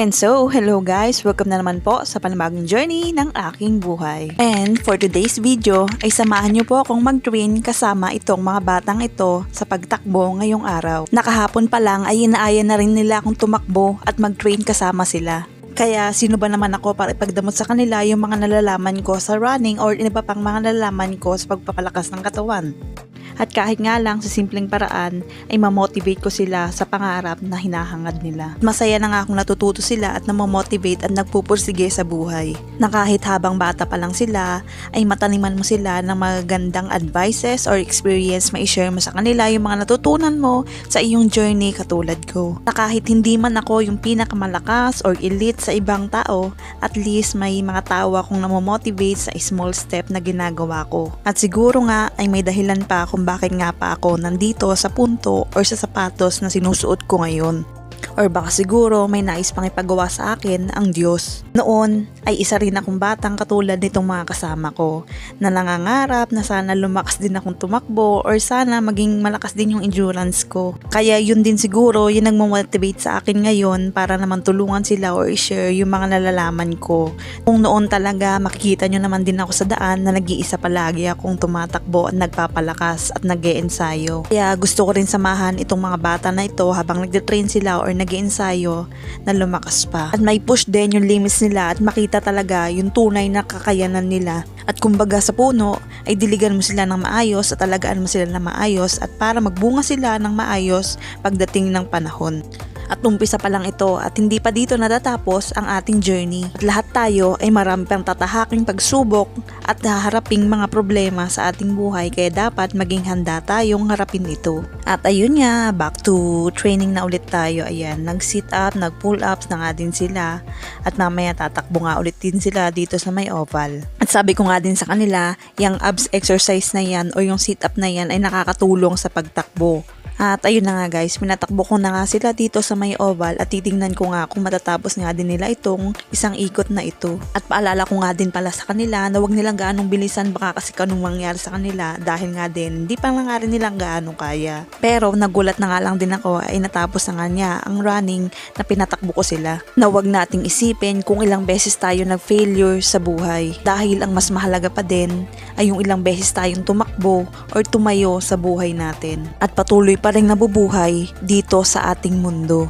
And so, hello guys! Welcome na naman po sa panibagong journey ng aking buhay. And for today's video, ay samahan niyo po akong mag-train kasama itong mga batang ito sa pagtakbo ngayong araw. Nakahapon pa lang ay inaaya na rin nila akong tumakbo at mag-train kasama sila. Kaya sino ba naman ako para ipagdamot sa kanila yung mga nalalaman ko sa running or iba pang mga nalalaman ko sa pagpapalakas ng katawan. At kahit nga lang sa simpleng paraan ay mamotivate ko sila sa pangarap na hinahangad nila. Masaya na nga akong natututo sila at namomotivate at nagpupursige sa buhay. Na kahit habang bata pa lang sila ay mataniman mo sila ng magagandang advices or experience ma-share mo sa kanila yung mga natutunan mo sa iyong journey katulad ko. Na kahit hindi man ako yung pinakamalakas or elite sa ibang tao, at least may mga tao akong namomotivate sa small step na ginagawa ko. At siguro nga ay may dahilan pa kung bakit nga pa ako nandito sa punto or sa sapatos na sinusuot ko ngayon. Or baka siguro may nais pang ipagawa sa akin ang Diyos. Noon ay isa rin akong batang katulad nitong mga kasama ko na nangangarap na sana lumakas din akong tumakbo or sana maging malakas din yung endurance ko. Kaya yun din siguro yung nagmo-motivate sa akin ngayon para naman tulungan sila or i-share yung mga nalalaman ko. Kung noon talaga makikita nyo naman din ako sa daan na nag-iisa palagi akong tumatakbo at nagpapalakas at nag-e-ensayo. Kaya gusto ko rin samahan itong mga bata na ito habang nagde-train sila or nag-iensayo na lumakas pa. At may push din yung limits nila at makita talaga yung tunay na kakayanan nila. At kumbaga sa puno ay diligan mo sila ng maayos at alagaan mo sila ng maayos at para magbunga sila ng maayos pagdating ng panahon. At umpisa pa lang ito at hindi pa dito natatapos ang ating journey. At lahat tayo ay marami pang tatahaking pagsubok at haharaping mga problema sa ating buhay kaya dapat maging handa tayong harapin ito. At ayun nga, back to training na ulit tayo. Ayan, nag-sit up, nag-pull ups na nga din sila at mamaya tatakbo nga ulit din sila dito sa may oval. At sabi ko nga din sa kanila, yung abs exercise na yan o yung sit up na yan ay nakakatulong sa pagtakbo. At ayun na nga guys, pinatakbo ko na nga sila dito sa may oval at titingnan ko nga kung matatapos nga din nila itong isang ikot na ito. At paalala ko nga din pala sa kanila na wag nilang gaanong bilisan baka kasi kanong mangyari sa kanila dahil nga din hindi pa lang nga rin nilang gaanong kaya. Pero nagulat na nga lang din ako ay natapos na nga niya ang running na pinatakbo ko sila. Na wag nating isipin kung ilang beses tayo nag-failure sa buhay dahil ang mas mahalaga pa din ay yung ilang beses tayong tumakbo or tumayo sa buhay natin at patuloy pa rin nabubuhay dito sa ating mundo.